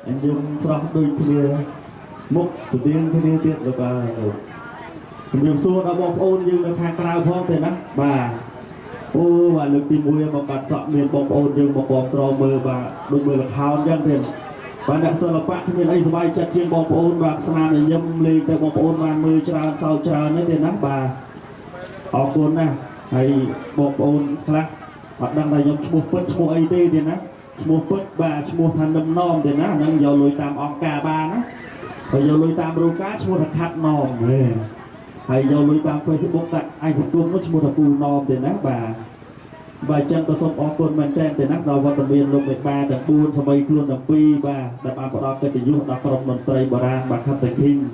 anh dùng frog đôi kia mục từ tiên kia tiết được và nhiều số đã bom ôn nhưng là khang cao phong thế đó và ô và lực tìm mùi mà bạn chọn miền bom ôn nhưng một bom trò mơ và đôi mưa là khao nhân tiền và đã sợ là bạn thì miền ấy bay chặt trên bom ôn và sang này nhâm lên từ bom ôn và mưa tràn sau tràn đấy tiền đó và họ cuốn nè hay bom ôn khác bạn đang là nhâm mua bớt mua it tiền đó mua bớt và mua thành nấm non tiền đó nâng giờ lùi tam ong cà ba đó rồi giờ lùi tam rô cá mua thật khát non nè hay giờ lùi tam Facebook tại anh thì cũng nó mua thật bù non tiền đó và chân có xong ong cuốn mình tên tiền đó đầu vào tầm biên lục 13 tầm buôn xong bay luôn tầm pi và đập ăn vào đó cái tình dục đó còn mình tây bờ ra và khát tây kinh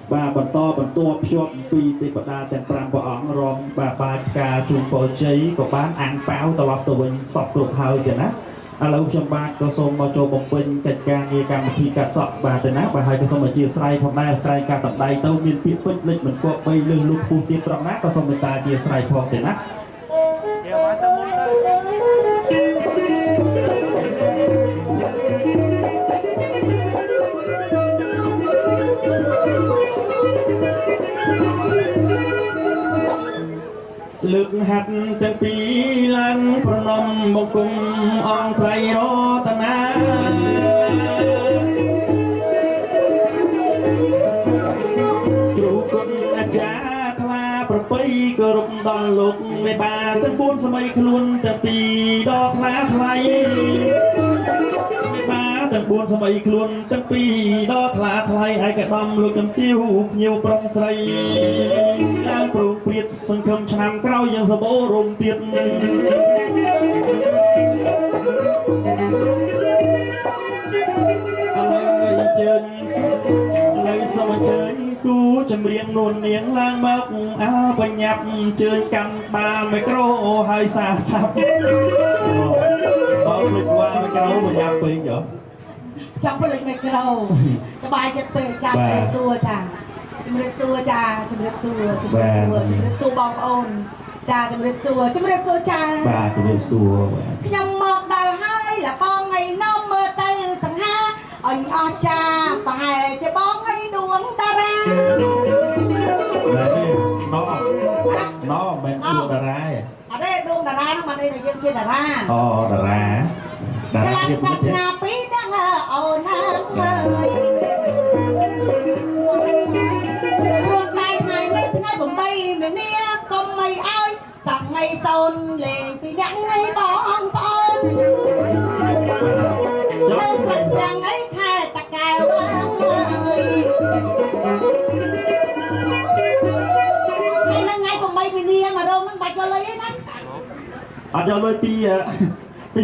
và bẩn to bẩn to chọn pi tây bờ ra tên pram vào ong rong và ba cà chun bò cháy có bán ăn báo tao lọt tụi mình sọc cột hơi tiền đó lâu trong ba có xong mà cho bông pin cạch ca nghe ca một khi cắt sọt và tên áp và hai cái xong mà chia sài phòng này trai ca tập đây tao miền phía pin lịch mình có bay lưng lúc phun tiếp trong nát có xong người ta chia sài phòng tên áp lực hạt từng pi lan pranam một cùng ông thầy đó ta na chủ cung cha thla propay cơ rục đòn lục mê ba tân buôn samay luôn từng pi đó thla thay mê ba từng buôn samay luôn từng pi đó thla thay ai cả đom lục cầm tiêu nhiều prong say đang prong priết sân khâm trăm caoยังสะโบรมเตียนอะไรเจิญอะไรสมเจิญกูจำเรียงนวลเนียงล่างมักอาไปหยับเจิญกันบาไมโครให้สาสับก็คิดว่าไมโครไปหยับไปเหรอจับไปเลยไมโครสบายจะเปิดจับเป็นซัวจ้าจำเรียกซัวจ้าจำเรียกซัวจำเรียกซัวจำเรียกซัวบองโอนจ้าจำเรียกซัวจำเรียกซัวจ้าบ้าจำเรียกซัวยังมองดาวให้ละปองไงน้องเมื่อเตยสังหาอ่อนอ่อนจ้าไปจะบองให้ดวงตาราน้องเป็นดวงดาราอันนี้ดวงดาราน้องมาได้ยังชื่อดาราอ๋อดารากำลังกับงาปีนังเอาน้ำเลยผมไปไม่เนี่ยก็ไม่เอาสั่งไงโซนเลยไปยังไงบองปอนเมื่อสั่งยังไงแค่ตะแกวไอ้นั่งไงผมไปไม่เนี่ยมาโรงนั่งไปจะเลยนะอาจจะเลยปี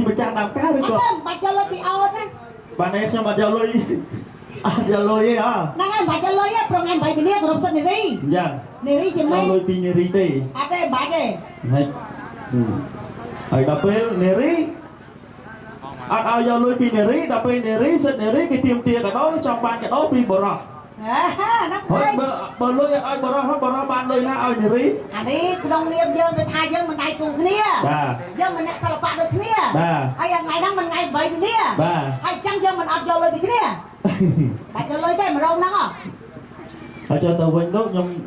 ประจานดาวก้าด้วยก่อนไปจะเลยปีเอานะบ้านไหนใช่ไหมจะเลยจะเลยอ่ะนั่งไงไปจะเลยอ่ะโปรแกรมไปไม่เนี่ยกรมสนิรียังนิริจิไม่เลยปีนิริตีada bagaiให้ดับเบิลนิริเอาอย่าเลยปีนิริดับเบิลนิริเสร็จนิริกี่เตรียมเตียกับน้องจอมบานกับน้องปีบรอนักใช่เบอร์เลยไอ้บรอเขาบรอบานเลยนะเอานิริอันนี้ขนมเนียมเยอะไปทายเยอะมันได้กูเนี่ยเยอะมันเนี่ยสลับปะเลยเนี่ยไอ้ยังไงนั่งมันไงใบเนี่ยไอ้จังเยอะมันอัดเยอะเลยไปเนี่ยไปเยอะเลยได้มาเรานั่งอ่ะเอาcho tàu vinh đó nhưng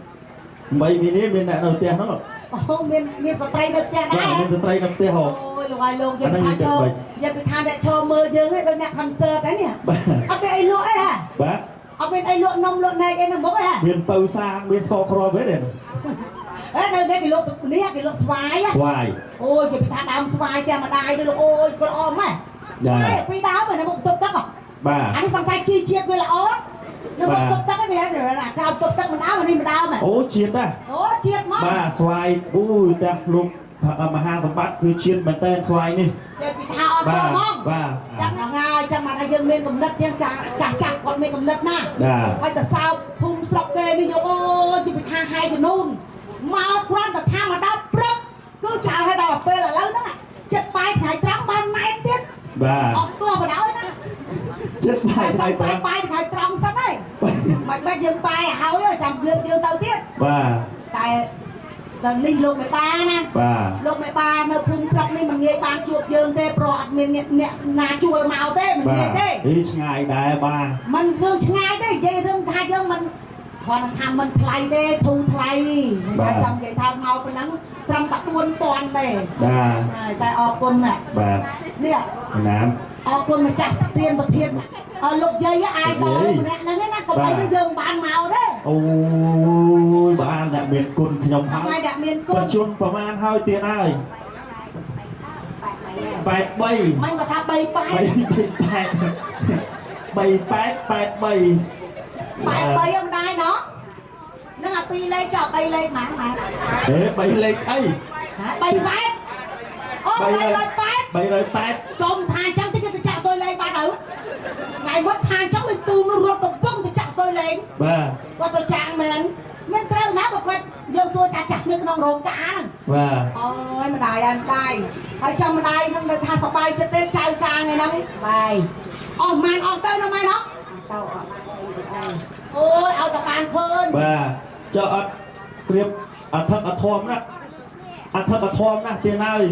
mấy mini bên này đầu tiên đó miềnสตรีđầu tiênได้miềnสตรีđầu tiên hả ôiลอยลงยังไปทานโชว์ยังไปทานโชว์มือเยอะให้โดนเนี่ยคอนเสิร์ตนะเนี่ยเอาเป็นไอ้ลวกไอ้ฮะเอาเป็นไอ้ลวกนมลวกในไอ้นมบอกไอ้ฮะmiền tàu sang miền sò cro với đènเดินได้กี่ลูกนี่กี่ลูกสวายอ่ะโอ้ยอย่าไปทานดำสวายแต่มาได้ด้วยลูกโอ้ยกระออมไหมสวายปีดาวเหมือนในมุกตุ๊กตักอ่ะอันนี้สังสัยชีเชียดเวลาอ๋อnó bật tục tắc cái gì đó là cao tục tắc mình áo mà đi mình đau mà ố chiết à chiết mất ba xoài ui ta luôn mà hàng tầm bát cứ chiết mình tên xoài đi giờ chị thao ba chắc là ngay chắc mà hay dân miền cầm đất nhưng chặt còn miền cầm đất na hay tại sao phun sọc kê đi vô ôi chị bị tha hai cái nôn mau quan tại tha mà đau bớt cứ sao hay đau bê là lớn đó này chết bay thải trắng ban nay tiết tua mà đau đó chết bài xong sai bài thầy tròn sẵn đấy mày bây giờ bài háo rồi chẳng lượt dương tao tiết và tại តែនេះលោកមេបាណា បាទ លោកមេបានៅភូមិស្រុកនេះមិនងាយបានជួបយើងទេព្រោះអត់មានអ្នកណាជួយមកទេមិនងាយទេ ឆ្ងាយដែរបាទ มันរឿងឆ្ងាយទេនិយាយរឿងថាយើងមិនគាត់ថាមិនថ្លៃទេធូរថ្លៃថាចង់និយាយថាមកប៉ុណ្ណឹងត្រឹមតែ 4000 ទេ បាទ តែអរគុណណា បាទ នេះ ណាម អរគុណម្ចាស់ទានប្រធានលោកយាយអាយតម្នាក់ហ្នឹងណាកុំឲ្យយើងបានមកទេ អូយបានអ្នកមានគុណខ្ញុំហើយ ហើយអ្នកមានគុណ ជន់ប្រមាណហើយទៀតហើយ83 មិនក៏ថា 3 8 83 83អំដែរណោះនឹងអា2លេខចោល3លេខហ្មងហ៎ 3លេខអី 38អូ308 308 ចំថាអញ្ចឹងតិចទៅចាក់ទុយលេងបាត់ទៅថ្ងៃមុនថាអញ្ចឹងលេខពូនោះរត់ទៅពងទៅចាក់ទុយលេង បាទ គាត់ទៅចាក់មែនមិនត្រូវណាបើគាត់យកសួរចាស់នៅក្នុងរោងការហ្នឹង បាទ អូយម្ដាយហើយចាំម្ដាយនឹងនៅថាសប្បាយចិត្តទេចៅការថ្ងៃហ្នឹង បាយ អស់ម៉ានអស់ទៅណាម៉ែណោះ ទៅអត់បាន អូយឲ្យតែបានឃើញ បាទចុះអត់ព្រៀបអធិកអធមណាអធិកអធមណាទៀតហើយ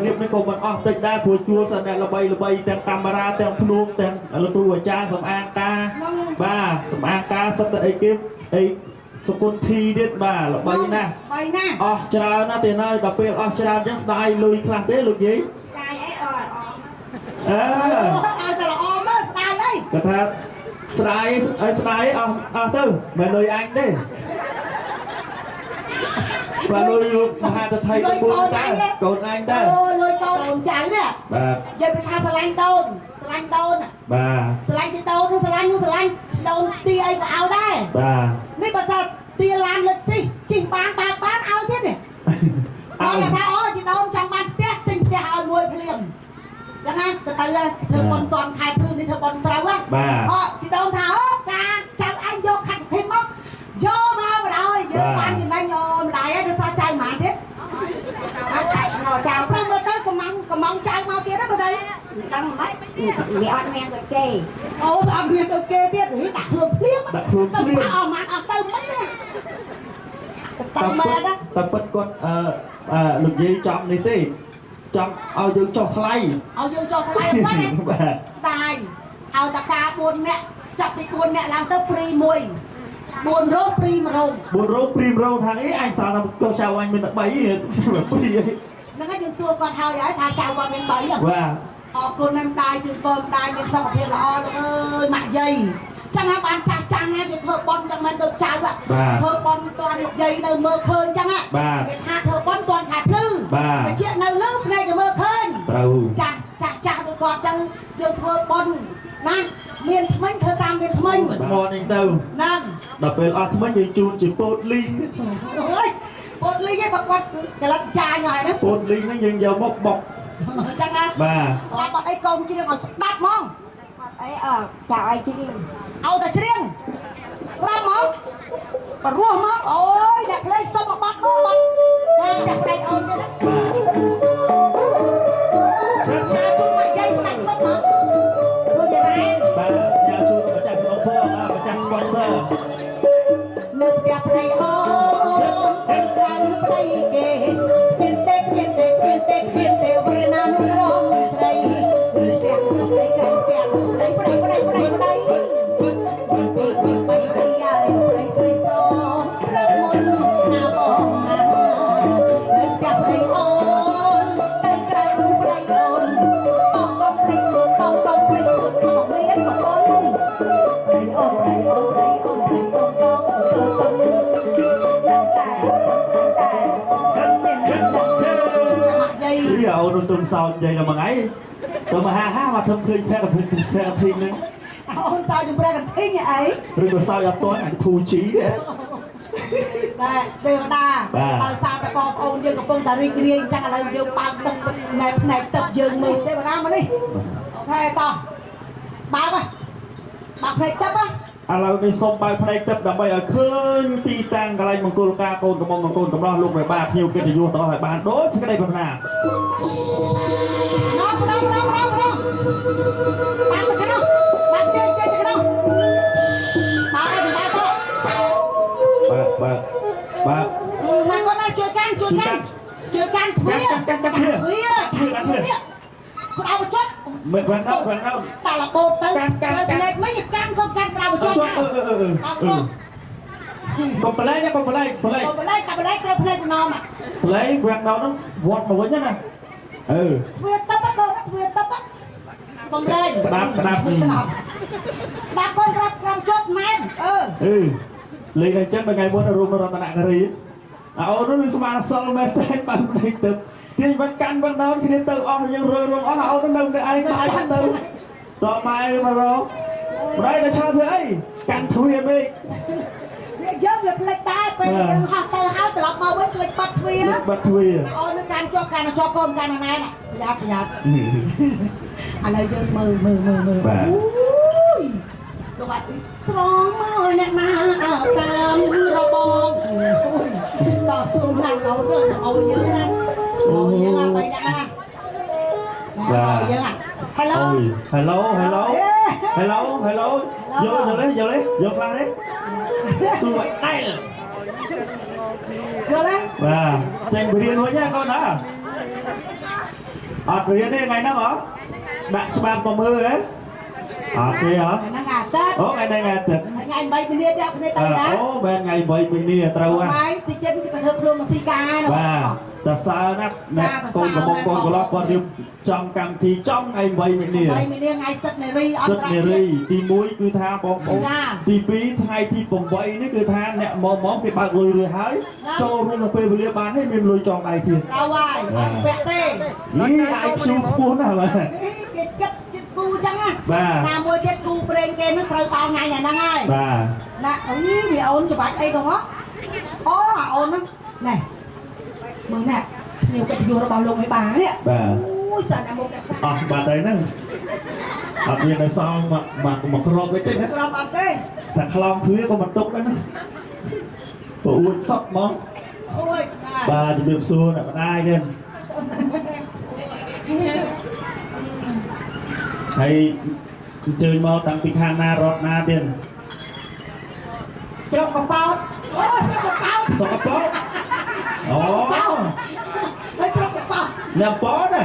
រៀបនេះក៏មិនអស់តិចដែរព្រោះជួលសិនអ្នកល្បីទាំងកាមេរ៉ាទាំងភ្នួងទាំងលោកគ្រូអាចារ្យសម្អាងការបាទសម្អាងការសិតតែអីគេអីសគុណធីទៀតបាទល្បីណាស់ បាយណា អស់ច្រើនណាស់ទៀតហើយដល់ពេលអស់ច្រើនអញ្ចឹងស្ដាយលុយខ្លះទេលោកយាយ កាយអីអត់ អើ ឲ្យតែល្អមើលស្ដាយអី គាត់ថាស្ដាយឲ្យស្ដាយអស់ទៅមិនលុយអញទេបាទលុយលោកមហាតថៃកូនតាកូនអញតា អូលុយកូនចៅនេះ បាទ យកទៅថាស្រឡាញ់ដូនស្រឡាញ់ដូន បាទ ស្រឡាញ់ជាដូននោះស្រឡាញ់ដូនទីអីក៏ឲ្យដែរ បាទ នេះបើសិនទីឡានលើកស៊ីជីងបានបើបានឲ្យទៀតនេះគាត់ថាអូជីដូនចង់បានផ្ទះទិញផ្ទះឲ្យមួយភ្លាមចឹងណាទៅធ្វើបនតន់ខែភ្លឺនេះធ្វើបនត្រូវហ៎ បាទ អូជីដូនថាអូការចៅអញយកខាត់សធីមកយកមកបណ្ដោយយើងបានចំណេញអូម្ដាយហើយទៅសោះចៅហ្មងទៀត អត់តែមកចៅ ចាំប្រឹងមើលទៅកំងចៅមកទៀតណាបើទៅ ដឹងមិនវាអត់មានដូចគេ អូអត់មានដូចគេទៀតដាក់ខ្លួនភ្លាម ដាក់ខ្លួន ទៅ ភ្លាម អស់ម៉ាត់អស់ទៅមិនណាតាមមែនណា តែពិតគាត់លោកយាយចំនេះទេចំឲ្យយើងចុះថ្លៃ ឲ្យយើងចុះថ្លៃអត់បាន បាទ តាយឲ្យតកា4នាក់ចាប់ពី4នាក់ឡើងទៅព្រី1 4រោព្រី1រោ 4រោព្រីមរោថាអីអញសារថាកោចៅអញមានតែ3ព្រីអី ហ្នឹងហើយយើងសួរគាត់ហើយថាចៅគាត់មាន3 បាទ អរគុណណាស់ម្ដាយជួយបើម្ដាយមានសុខភាពល្អលោកអើយម៉ាក់យាយចឹងហើយបានចាស់ណាគេធ្វើបន់ចឹងមិនដូចចៅធ្វើបន់តាន់លោកយាយនៅមើលឃើញចឹងគេថាធ្វើបន់តាន់ខែភ្លឺតែជានៅលើភ្នែកទៅមើលឃើញ ត្រូវ ចាស់ដូចគាត់ចឹងយើងធ្វើបន់ណាមានថ្មិញធ្វើតាមមានថ្មិញ មកនេះទៅ ហ្នឹង ដល់ពេលអស់ថ្មីយើងជូនជាពោតលីង អូយពោតលីឯងបើគាត់ចលិតចាញហើយណា ពោតលីងហ្នឹងយើងយកមកបុក ចឹងណា បាទ ស្ដាប់បាត់អីកូនជ្រៀងឲ្យស្ដាប់ហ្មង អីអត់ចៅឲ្យជ្រៀង ឲ្យតែជ្រៀងស្ដាប់ហ្មងបរោះមកអូយអ្នកភ្លេងសុំមកបាត់មកបាត់ចាតែប្តីអូនទៀតណា បាទ ចាជុំមកយាយណាស់លឹកមកមកយាយរ៉ែ បាទញ៉ាំជូនម្ចាស់សនុភ័ណ្ឌម្ចាស់ sponsor នៅផ្ទះប្តីអូនក្រៅប្តីគេគ្មានទេវរណានោះរងស្រីផ្ទះប្តីក្រៅផ្ទះប្តីពីបីហើយប្តីស្រីសរកមុនណាបងណានៅផ្ទះប្តីអូនទៅក្រៅប្តីអូនបងកំភ្លេចខំមានប្រពន្ធប្តីអូនបងទៅទៅដល់តែស្លាញ់តែមានដល់យាយ ពីអូននោះទុំសោតនិយាយដល់មួយថ្ងៃទៅមហាមកធ្វើឃើញភ័ក្រភ័ក្រធីនឹង អូនសើចជំរះកន្ទិញអី ឬក៏សោតអត់ទាន់អាធូជីទេ បាទទេវតាដោយសារតែបងប្អូនយើងកំពុងតែរីករាយអញ្ចឹងឥឡូវយើងបើកទឹកណែផ្នែកទឹកយើងមើលទេវតាមកនេះអូខេតោះបើកផ្នែកទឹក ឥឡូវនេះសូមបើកផ្នែកទឹកដើម្បីឲ្យឃើញទីតាំងកន្លែងមង្គលការកូនកំងកូនកំឡោះលោកមេបាភ្ញៀវកិត្តិយសទាំងអស់ឲ្យបានដូចសេចក្តីប្រាថ្នា ណោបានទៅក្នុងបានទេទៅក្នុងបើកឲ្យបើក បាទ ណាគាត់ណាជួយ ជួយកាន់ទ្វារក្រៅចុច មិនបានដល់បានដល់ តាលបោទៅត្រូវភ្នែកមិនកាន់ក៏កាន់ក្រៅចុចណាកុំបលែងណាកុំបលែងបលែង បលែងតែបលែងត្រូវភ្នែកម្ដង បលែងវាដល់នោះវត្តមកវិញណាទ្វារទឹក ទ្វារទឹកបំលែងក្តាប់ដាក់កូនក្រាបក្រៅចុចណែនលេងតែចឹងថ្ងៃមុនរមរតនគិរីអូននោះស្មានអសិលមែនតែបើភ្នែកទឹកទាញវិញកាន់វិញដល់គ្នាទៅអស់យើងរើរងអស់អូននៅតែឯងបាយទៅតម៉ែមករកម្ដាយដល់ឆាធ្វើអីកាន់ទ្វារមេឃ យើងវាផ្លេចតែពេលយើងហោះទៅហើយត្រឡប់មកវិញផ្លេចបាត់ទ្វារអូននឹងកាន់ជាប់កូនកាន់ណែនប្រយ័ត្នឥឡូវយើងមើលលោកអីស្រងមកអ្នកណាតាមរបងតស៊ូណាស់អូយើងណាអូយើងអ្វីណាយើងHelloយកខ្លាំងទេសួរដៃយកឡើយបាទចេញបរៀនវិញណាកូនណាអត់បរៀនទេថ្ងៃហ្នឹងហ៎ដាក់ច្បាប់មកមើលហ៎អត់ទេហ៎ហ្នឹងអាទិត្យអូថ្ងៃហ្នឹងអាទិត្យថ្ងៃ8មីនាទៀតគ្នាទៅណាអូបែរថ្ងៃ8មីនាត្រូវហ៎បាយតិចទៀតគេទៅធ្វើខ្លួនមកស៊ីកាណាបាទតសើណាស់អ្នកកូនកំបងកូនកន្លោះគាត់រៀបចំកម្មវិធីចំថ្ងៃ8មីនាថ្ងៃសិទ្ធិនារីអន្តរជាតិទី1គឺថាបងប្អូនទី2ថ្ងៃទី8នេះគឺថាអ្នកមកគេបើកលុយរួចហើយចូលរួមនៅពេលវេលាបានហើយមានលុយចងដៃទៀតត្រូវហើយអត់ពាក់ទេនេះអាយខ្ពស់ណាស់បាទគេគិតចិត្តគូចឹងណាណាមួយទៀតគូប្រេងគេនឹងត្រូវតថ្ងៃហ្នឹងហើយបាទណាអីវាអូនច្បាច់អីហ្នឹងអូអូនហ្នឹងណែមើលណែខ្ញុំកិត្តិយសរបស់លោកឲ្យបាននេះបាទអូយសាណាមកអស់បាត់ហើយហ្នឹងអត់មាននៅសល់មកក្របវិញទេក្របអត់ទេតែខ្លោងទ្វារក៏មិនទុកដែរណាព្រោះអួតសក់មកអូយបាទជំរាបសួរអ្នកម្ដាយនេះហើយអញ្ជើញមកតាំងពីខាងណារត់ណាទៀតស្រុកកប៉ោតអូស្រុកកប៉ោតអូហើយស្រុកកប៉ោតអ្នកប៉ោតណា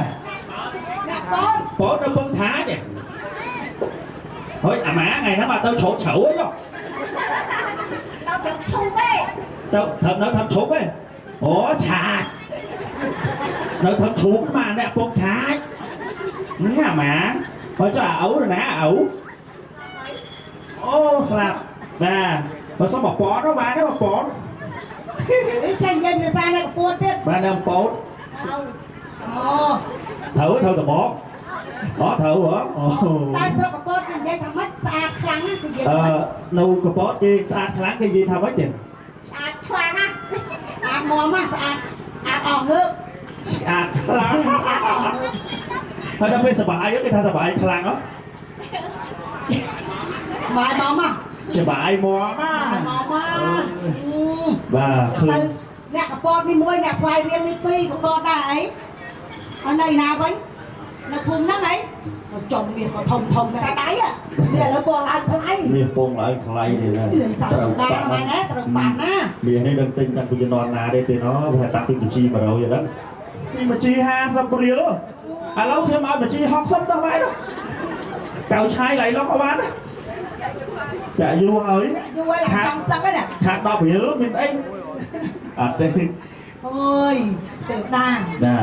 អ្នកប៉ោតនៅពងថាចេះហើយអាម៉ាថ្ងៃហ្នឹងមកទៅជ្រោកជ្រៅអីចុះទៅឈូកទេទៅធ្វើឈូកទេអូឆាតនៅធ្វើឈូកមកអ្នកពងថានេះអាម៉ាហើយចុះអាឪណាឪអូខ្លាប់បាទបើសុំមកប៉ោតបានទេមកប៉ោតនេះចេញយើងភាសាអ្នកកពួតទៀតបានដល់ប៉ោតអូត្រូវតបអូត្រូវហ៎អូតែស្រុកកពួតគេនិយាយថាម៉េចស្អាតខ្លាំងណាគេនិយាយនៅកពួតគេស្អាតខ្លាំងគេនិយាយថាម៉េចទៀតស្អាតខ្លាំងណាអាមមស្អាតអស់ងើបស្អាតខ្លាំងហើយដល់ពេលសបាយគេថាសបាយខ្លាំងហ៎បាយមមច្បាយមកបាទទៅអ្នកកពតនេះមួយអ្នកស្វាយរៀងនេះពីរកពតដែរអីអត់នៅណាវិញនៅភូមិហ្នឹងអីចំមាសក៏ធំតែដៃនេះឥឡូវពងឡើងថ្លៃមាសពងឡើងថ្លៃនេះណាត្រូវបានណាត្រូវបានណាមាសនេះនឹងទិញតាំងពីជំនាន់ណាទេទេណោះតែតាំងពីបញ្ជី100ហ្នឹងពីបញ្ជី50រៀលឥឡូវខ្ញុំឲ្យបញ្ជី60ទៅបែរនោះកៅឆាយឡៃឡប់អត់បានណាចាយូរហើយឡើងចង់សឹកហ្នឹងខាត10រៀលមានអីអត់ទេអូយទៅដាណា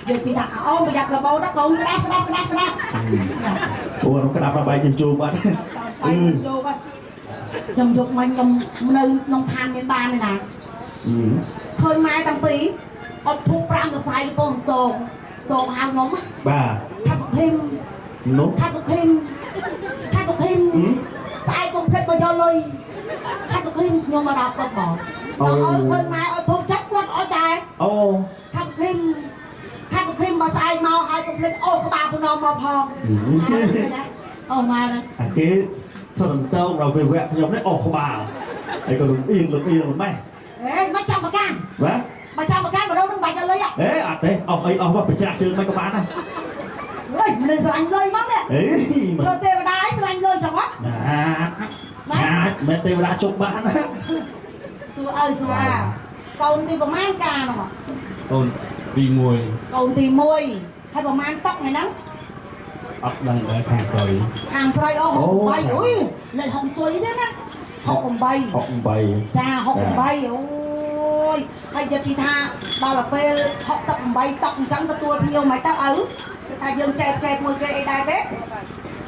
យើងពីថាអូនប្រយ័ត្នរបោណាកូនក្តាប់អូនោះក្តាប់ដល់បាយជញ្ជូបាត់បាយជញ្ជូបាត់ខ្ញុំយកមកខ្ញុំនៅក្នុងឋានមានបានទេណាឃើញម៉ែតាំងពីអត់ធូប5សរសៃពងតងហៅខ្ញុំបាទថាសុខឹមនោះថាសុខឹមស្អែកកុំភ្លេចបើយកលុយថាសុខឹមខ្ញុំមកដល់ទឹកបងដល់ឲ្យឃើញម៉ែឲ្យធូបចាប់គាត់ឲ្យតែអូថាសុខឹមបើស្អែកមកហើយកុំភ្លេចអូក្បាលពណ៌មកផងអូម៉ែណាអាគេសរំតោងដល់ពេលវគ្គខ្ញុំនេះអូក្បាលហើយក៏លំអៀងម៉េះហេមិនចាំប្រកាន់បាទបើចាំប្រកាន់បដូរនឹងបាច់ឲ្យលុយហេអត់ទេអស់អីអស់មកប្រច្រាស់ជើងមិនក៏បានដែរអើយមិនស្រឡាញ់លុយមកនេះអេទៅទេវតាឲ្យស្រឡាញ់លុយចឹងហ៎ណាមិនទេវតាជប់បានណាសួរអើសួរអា con thì bầm ăn cà nó con đi mùi con thì môi hay bầm ăn tóc này nắng ấp đang để hàng sợi hàng xoay ô học bầm bay ui lại hồng xuôi thế nè học bầm bay cha học bầm bay ôi hay giờ thì tha đó là phê học sập bầm bay tóc trắng ta tua nhiều máy tóc ấu thay dương chẹp môi cây đai đấy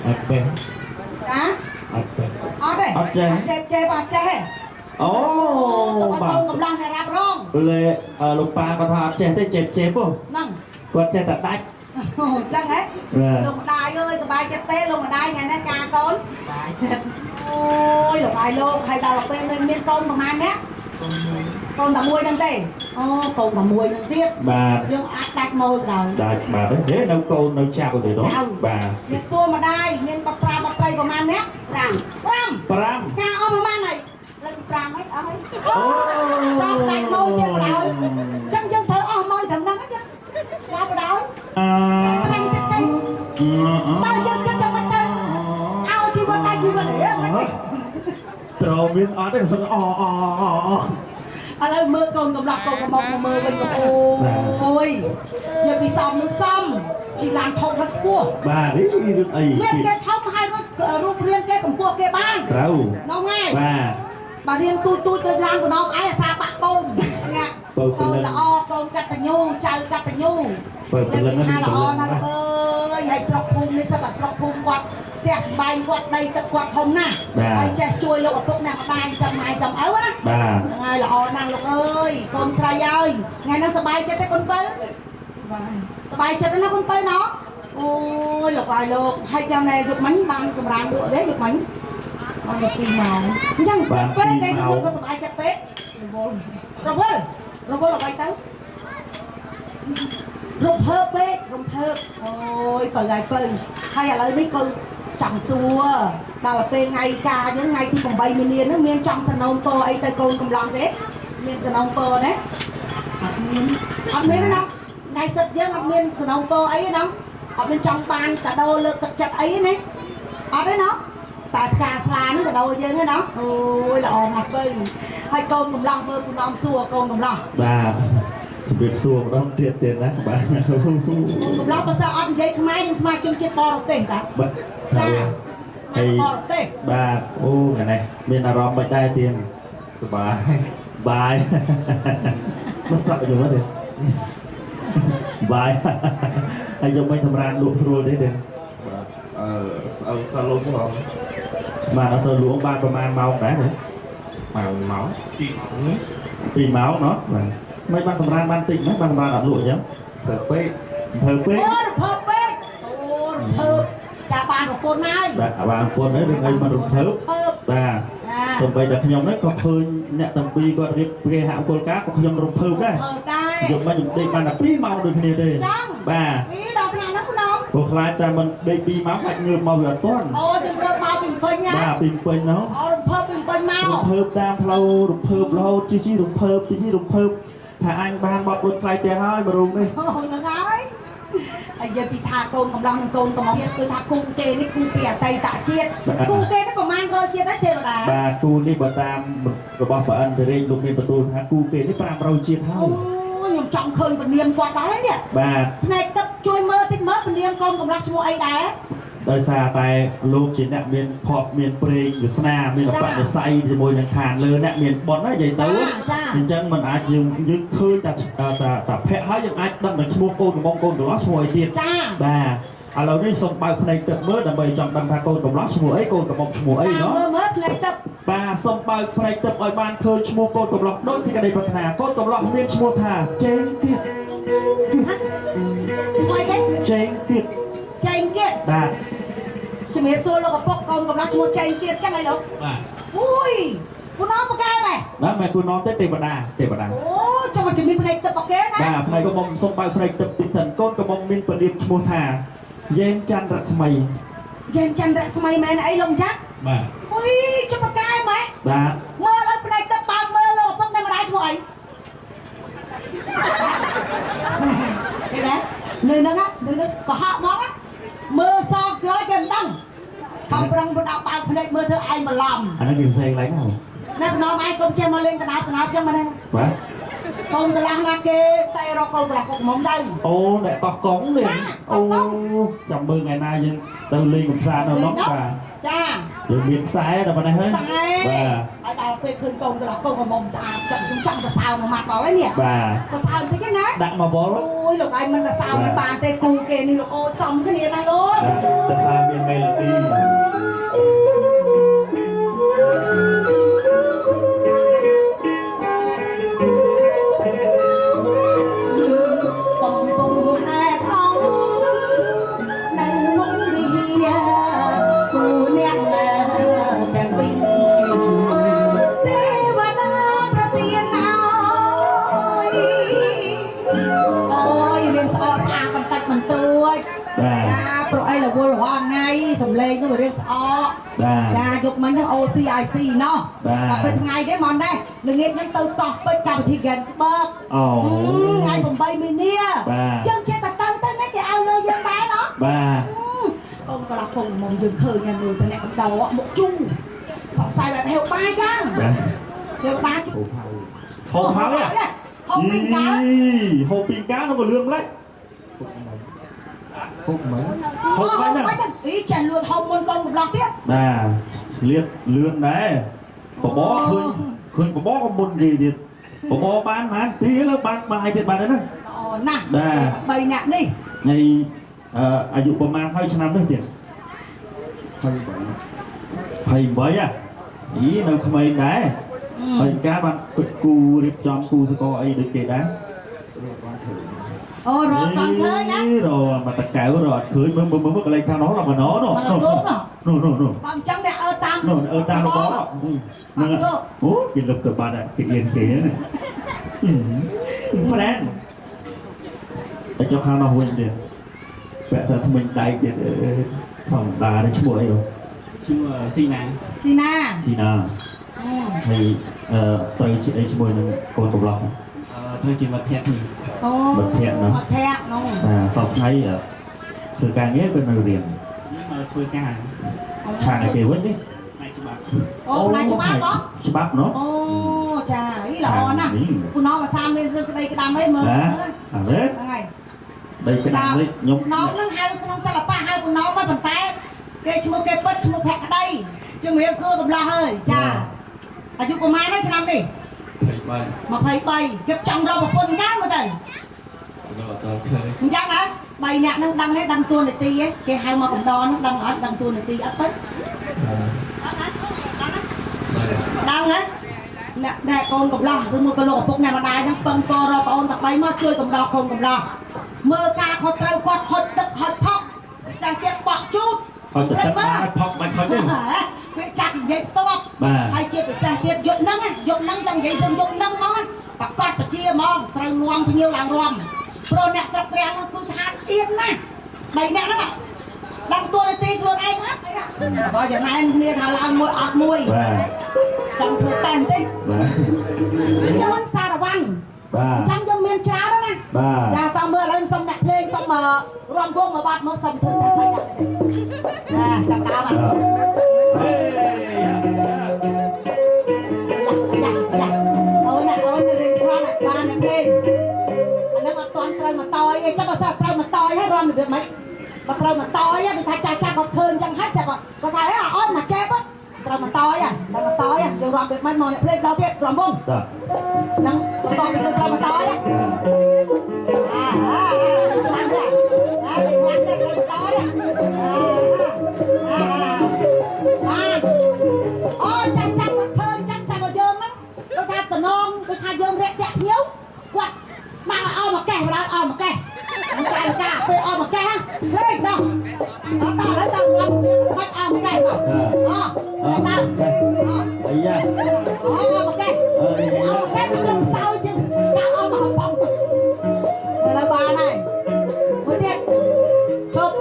ấp bé hả ở đây chẹp ô bà con cầm lăng này ra rong lệ lục pa có thà chẹp không nâng có chẹp tạt đách chẳng ấy lục đai ơi sờ bài chẹp tê lục đai ngày nay ca con bài chẹp ôi lục ai lô hay ta lục bên miên con bằng man đấy con tầm môi đằng tê con tầm môi đằng tiết bà dương ác đạch môi đầu đại bà đấy thế nấu câu nấu chao rồi đó bà miên xua mà đai miên bạc trai bằng man đấy pram ca ôm bằng man này lên pram hết ơi cho đạch môi tiết vào đầu chân chân thở ôm môi thằng năng hết chứ cho vào đầu năng tiết tê tao chân mất tên ao chi vợ tay chi vợ để mất trâu miếng ót đấy sân lời mơ con cầm lọc con cầm bọc mà mơ bên cầm ôi giờ bị xong chỉ làm thông hết cua bà đấy được ấy riêng cái thông hai rút riêng cái cầm cua cái ban trâu nó ngay bà riêng tôi làm của nó ai là sao bạc bông nha con là o con cắt tà nhu chào cắt tà nhu lên hai là o nó ơi hãy sọc phun đi sao cả sọc phun quạt tẹt bay quạt đây tật quạt hồng nè ai che chui lộ ở bốc nào đai chầm áo á bà hai là o năng lục ơi con sai ơi ngày nay sờ bay cho cái con tơ bay cho nó con tơ nó ôi lục ai lục hai trăm này dục bánh ban cầm rán đũa đấy dục bánh con được pin màu chẳng cái cái nó có sờ bay cho tết rồi là bay tới rụp hớp ôi bởi hay là lấy mấy câu chẳng xua đó là về ngày ca những ngày thì còn bay miền nó miền trong sân ông po ấy tay côn cầm lòng thế miền sân ông po đấy ăn miền đó ngày sật dương ăn miền sân ông po ấy đó ở bên trong ban cả đôi lực thật chặt ấy này ở đấy nó tại cà xà nó cả đôi dương thế đó ôi là ồn hạt bơi hay côn cầm lòng vơ cùng ông xua côn cầm lòng bà việc xuồng đó tiền đó bà cầm lòng có sao ăn giấy không ai nhưng mà chân chết bò đầu tiền cả hay bà ô ngày này mình là rong bạch đai tiền bài bài mất sợ rồi mất đi bài hay dùng mấy thầm ran luộc rồi đấy đừng sao luôn của ông mà nó sơ lúa baประมาณ màu đá nữa máu vì máu nó mấy ban thầm ran ban tịnh mấy ban ban ở lụa nhá thở pê chà bàn của cô này bà con đấy đừng ai mà rụt thớp bà tầm bày đặt nhóm đấy có khơi nhẹ tầm pi có ghê hạm con cá có nhóm rụt thớp đấy dùng mà dùng đây bàn là pi màu được này đây bà cuộc lại ta mình đây pi máu lạnh ngược màu vừa toan bà pin pin nó rụt thớp tam lâu rụt thớp lâu chi rụt thớp thà anh ban bọt rụt lại tiền hơi mà rùng đi giờ bị thả côn cầm lòng côn cầm chiết tôi thả cung kê ní cung kê tay tạ chiết cung kê nó còn mang rồi chiết đấy đều là bà cu ní bà tam rồi bà phải ăn thì đây lúc này bà tôi thả cu kê ní pram rồi chiết thôi nhầm trọng khơi và niềm quạt đó đấy nè bà này tập chui mơ tích mơ và niềm con cầm lòng cho ai đấy đời xa tại lúc chỉ nè miền pop miền prey miền sna miền bạn để say thì môi nhàng khàn lơ nè miền bón đấy vậy tấu nhưng chẳng mình ai nhưng khơi ta phe hết nhưng ai đâm được mua côn của bông côn của nó xuôi tiền bà à lâu nay xong bao này tập mới đầm bầy chọn đâm pha côn của nó xuôi ấy côn của bông xuôi ấy đó bà xong bao này tập ở ban khơi mua côn của nó đôi xin cái đây bật hà côn của nó miền mua thà trên tiệt chanh kiệt bà chỉ biết xô lo gặp con cầm lắc mua chanh kiệt chắc ai đâu ui cô nói một cái mày đó mày cô nói tới tiền bạc đà ô cho mình chuẩn bị này tập bọc kế đấy bà này có mong xong bao này tập tinh thần con có mong miên phần điệp mua thà yen chan rạc smay mày này lông chắc bà ui cho một cái mày bà mơ lên này tập bao mơ lo phong này mà đái cho mày cái đấy nơi nó có họ món á mơ so cưới kèm đăng không răng một đạo bao này mơ thơ ai mà làm anh nói điều xe lấy nào nè nó ai công chơi mà lên tao nào cho mà đây quá con cái lăng là kê tay rồi con là con móng đây អូអ្នកកោះកុងនេះអូចាំមើលថ្ងៃណាយើងទៅលេងកំសាន្តនៅនោះបាទ cha យើងមានខ្សែដល់ប៉ុណ្ណេះហើយ sai ở đâu về khơi con cái là con còn mồm sạc chậm cũng chậm là sao mà mặt đó đấy nhỉ បាទ sao thế cái này ដាក់មកវល់ ôi lục anh mình là sao mà bàn tay cù kê đi lục ô xong cái này này luôn តែសារមានមេឡូឌី bồng bồng ai không nơi mong đi cù nẹt càng bình thế mà đã ra tiền ơi ôi riêng sao xa bằng tay bằng tôi បាទ ចាព្រោះអីរវល់រាល់ថ្ងៃសំឡេងទៅរៀងស្អក បាទ ចាយកមិញហ្នឹង OCIC ណោះ បាទ ដល់ពេលថ្ងៃទេមកដែរល្ងាចហ្នឹងទៅកោះពេជ្រកម្មវិធី Gainsburg អូ ថ្ងៃ8មីនា បាទ យើងចេះតែទៅនេះគេឲ្យលើយើងដែរណោះ បាទ កូនក៏ឡាផងមកយើងឃើញញ៉ាំមើលទៅអ្នកកំដៅមុខជូរសង្ស័យបែបហេវបាយចឹង បាទ ហេវបាយជូរ ហូបហើយ ហូបពីកាល ហូបពីកាលnó còn lương đấy ហូបមិន ហូបបាយទៅអីចាលឿនហូបមុនកូនកំឡោះទៀត បាទលៀបលឿនដែរបបឃើញឃើញបបក៏មុនគេទៀតបបបានបានទីលើបានបាយទៀតបានហ្នឹង អូណាស់ បាទ 3នាក់នេះ ហើយអាយុប្រហែលហើយឆ្នាំនេះទៀត ហើយ 28អាអីនៅក្មេងដែរហើយកាបានគិតគូរៀបចំគូសកលអីដូចគេដែរ អូរត់តន់ឃើញណា រមកតកៅរត់ឃើញមើលកន្លែងខាងនោះឡមកណនោះ មកគោនោះ នោះ បើអញ្ចឹងអ្នកអើតាម នោះតាមរបស់ហ្នឹងអូគេលឹកទៅបាត់គេអៀនគេណាហ្វ្រេនតែចុះខាងនោះវិញទៀតពាក់តែថ្មិញដៃទៀតធម្មតាទេឈ្មោះអី ឈ្មោះស៊ីណា ស៊ីណា ស៊ីណាហើយត្រូវជាអីជាមួយនឹងកូនកំឡោះ ធ្វើជាមិត្តភក្តិនេះ អូ មិត្តភក្តិនោះ មិត្តភក្តិនោះ សពថ្ងៃធ្វើការងារក៏នៅរៀន មកធ្វើការ ខាងឯគេវិញទេ ផ្នែកច្បាប់ អូផ្នែកច្បាប់ហ៎ ច្បាប់ណោះ អូចាអីល្អណាស់ពូណោភាសាមានរឿងក្តីក្តាមអីមើល ណាអរេ ហ្នឹងហើយ ដីក្តាមនេះខ្ញុំ ពូណោហ្នឹងហៅក្នុងសិល្បៈហៅពូណោមកប៉ុន្តែគេឈ្មោះគេពិតឈ្មោះភក្តីជំរាបសួរកំឡោះហើយចាអាយុប្រហែលហ្នឹងឆ្នាំនេះ 23 23គិតចង់រកប្រពន្ធកាលមើលទៅ ដល់ដល់ឃើញ អញ្ចឹងហ៎3នាក់ហ្នឹងដឹងទេដឹងតួនាទីទេគេហៅមកកំដរហ្នឹងដឹងអត់ដឹងតួនាទីអត់ទៅដឹងហ៎អ្នកកូនកំឡោះឬមកក៏លោកឪពុកអ្នកម្ដាយហ្នឹងពឹងពររកប្អូនតា3មកជួយកំដរកូនកំឡោះមើលការខុសត្រូវគាត់ហុចទឹកហុចផុកសាំងទៀតបក់ជូត ហើយទៅទឹកបានផុកមិនផុកទេ វាចាក់និយាយផ្ទាប់ហើយជាពិសេសទៀតយកហ្នឹងយកហ្នឹងចង់និយាយខ្ញុំយកហ្នឹងហ្មងប្រកាសបជាហ្មងត្រូវនាំភ្ញៀវឡើងរំព្រោះអ្នកស្រុកត្រាំងហ្នឹងគឺថាអៀនណាស់3នាក់ហ្នឹងដឹងតួនាទីខ្លួនឯងអត់អីណាបើយ៉ាងណាគ្នាថាឡើងមួយអត់មួយ បាទ ចង់ធ្វើតែបន្តិច បាទ យើងសារវ៉ាន់ បាទ ចាំយើងមានច្រើនណាស់ បាទ ចាតើមើលឥឡូវសុំអ្នកភ្លេងសុំមករំវងមកបាត់មកសុំធ្វើតែបាយដាក់ចាប់ដើមហ៎ ហេ អូនរៀនគ្រាន់តែបានតែភ្លេងអានឹងអត់ទាន់ត្រូវមកតយឯងចាំបើសិនត្រូវមកតយហើយរំរបៀបម៉េចបើត្រូវមកតយគេថាចាស់គាត់ឃើញអញ្ចឹងហើយស្រាប់គាត់ថាអត់មកចេបត្រូវមកតយដល់មកតយយើងរំរបៀបម៉េចមកអ្នកភ្លេងដល់ទៀតរំវង ចា ហ្នឹងបន្តពីយើងត្រូវមកតយខ្លាំងទេត្រូវមកតយបានអូចាំគាត់ឃើញចាំស្រាប់មកយើងហ្នឹងដូចថាតំណងដូចថាយើងរាក់តាក់ភ្ញៀវគាត់ដាក់ឲ្យមកកេះបណ្ដោយឲ្យមកកេះមិនកាយការពេលឲ្យមកកេះលេងដល់ឥឡូវទៅរំវាបាច់ឲ្យមកកេះមកអូចាំដល់អូ អីយ៉ា អូមកកេះឲ្យមកកេះទៅត្រឹមសោជាងកាលឲ្យមកបងឥឡូវបានហើយមួយទៀតជប់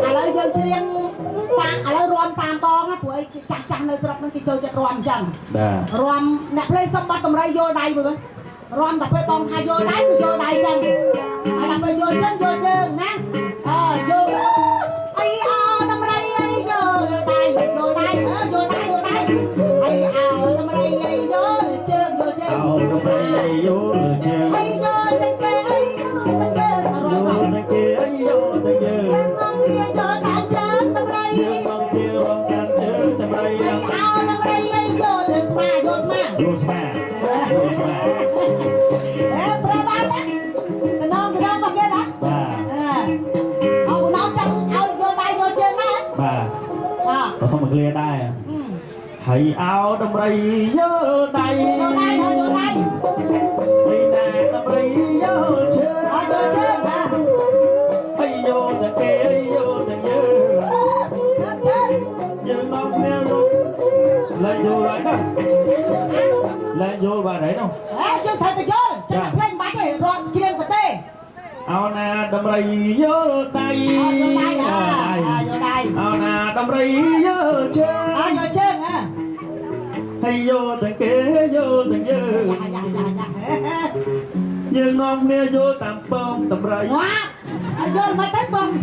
ឥឡូវយើងច្រៀងតាមឥឡូវរាំតាមបងណាព្រោះអីចាស់ចាស់នៅស្រុកហ្នឹងគេចូលចិត្តរាំអញ្ចឹង បាទ រាំអ្នកភ្លេងសុំបាត់តម្រៃយកដៃមើលរាំតែពេលបងថាយកដៃគឺយកដៃអញ្ចឹងហើយដល់ពេលយកជើងណាយកអីអោតម្រៃអីយកដៃយកដៃយកដៃអីអោតម្រៃអីយកជើង អោតម្រៃយោជើង hãy áo đầm rây nhớ tay vô đây thôi vô đây hãy nè đầm rây nhớ chơi thôi vô chơi mà hãy vô ta kê hãy vô ta nhớ vô chơi nhớ ngọc nè luôn lên vô lại đó lên vô bà đấy đâu ê vô thầy ta vô cho nó lên bánh này rồi chị đem tờ tê áo nè đầm rây nhớ tay vô đây vô đây áo nè đầm rây nhớ chơi vô chơi hả hãy vô ta kê vô ta nhớ nhớ ngọc nè vô tạm bông tạm rây vô mà tới bông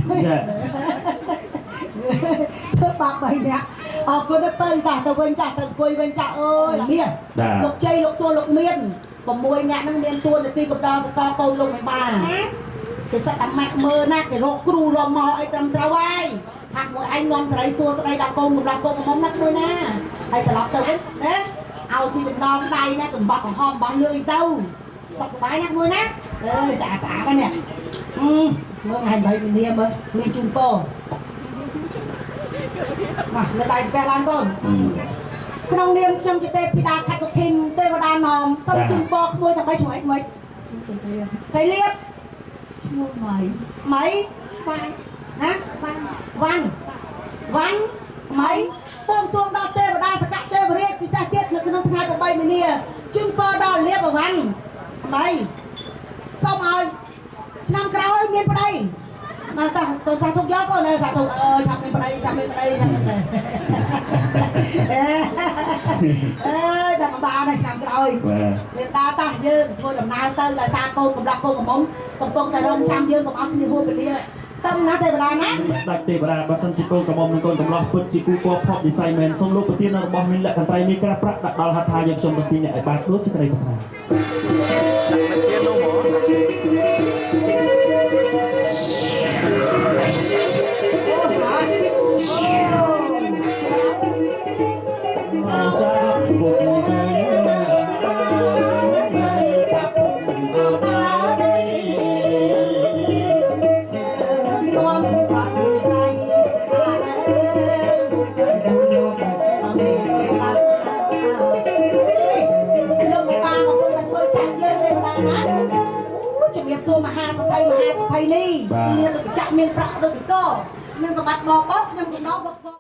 bạc bày nè cô đã tên trả tờ quên trả tờ quên bên trả ơi là miền lục chay lục xua lục miền còn mùi ngạn năng miền tuôn để ti cục đo sẽ co câu lục mày bà thì sẽ tắm mẹ mơ nát cái rô cru rô mò ấy tầm trao ai thằng mỗi anh ngon sẽ đây xua sẽ đây đọc câu một món nát thôi nè hay tờ lọc tờ với đấy ao chi cục đo cái đây nè cầm bọc còn hòm bán lưỡi đâu sọc sẽ bái nát thôi nè ơi xả cái nè mơ ngày bảy mình niêm ơi mi chung po mà người ta sẽ làm con trong niềm trong chị tê thì đã khát sốt hình tê và đà nòm xong chung po môi thằng bay chung ấy mấy xây liếp mấy hả văn mấy buông xuống đo tê và đa sẽ cắt tê và riết thì sẽ tiết được cái năm hai của bay mình nè chung po đo liếp và văn mấy xong rồi năm cao ấy miên vào đây mà ta còn sang thuốc gió có này sang thuốc chạm lên vào đây chạm lên vào đây ê đằng bà này sang rồi người ta ta dương thôi làm nào tên là xa cô cùng đọc cô cùng bóng cùng con tài rong trăm dương cùng áo như hô bên lia tâm ná tê bà ná Sạch tê bà bà sân chị cô cầm bóng con cầm lọc bật chị cô có pop design man xong lúc tiên nó bóng mình lại cần tay mi kra prak đặt đào hạt thai dọc trong bật tiên này bà đốt sức này không xua mà ha sa thầy ni miền được chạm miền prạ được cái co nên sao bắt bò bóp nhưng nó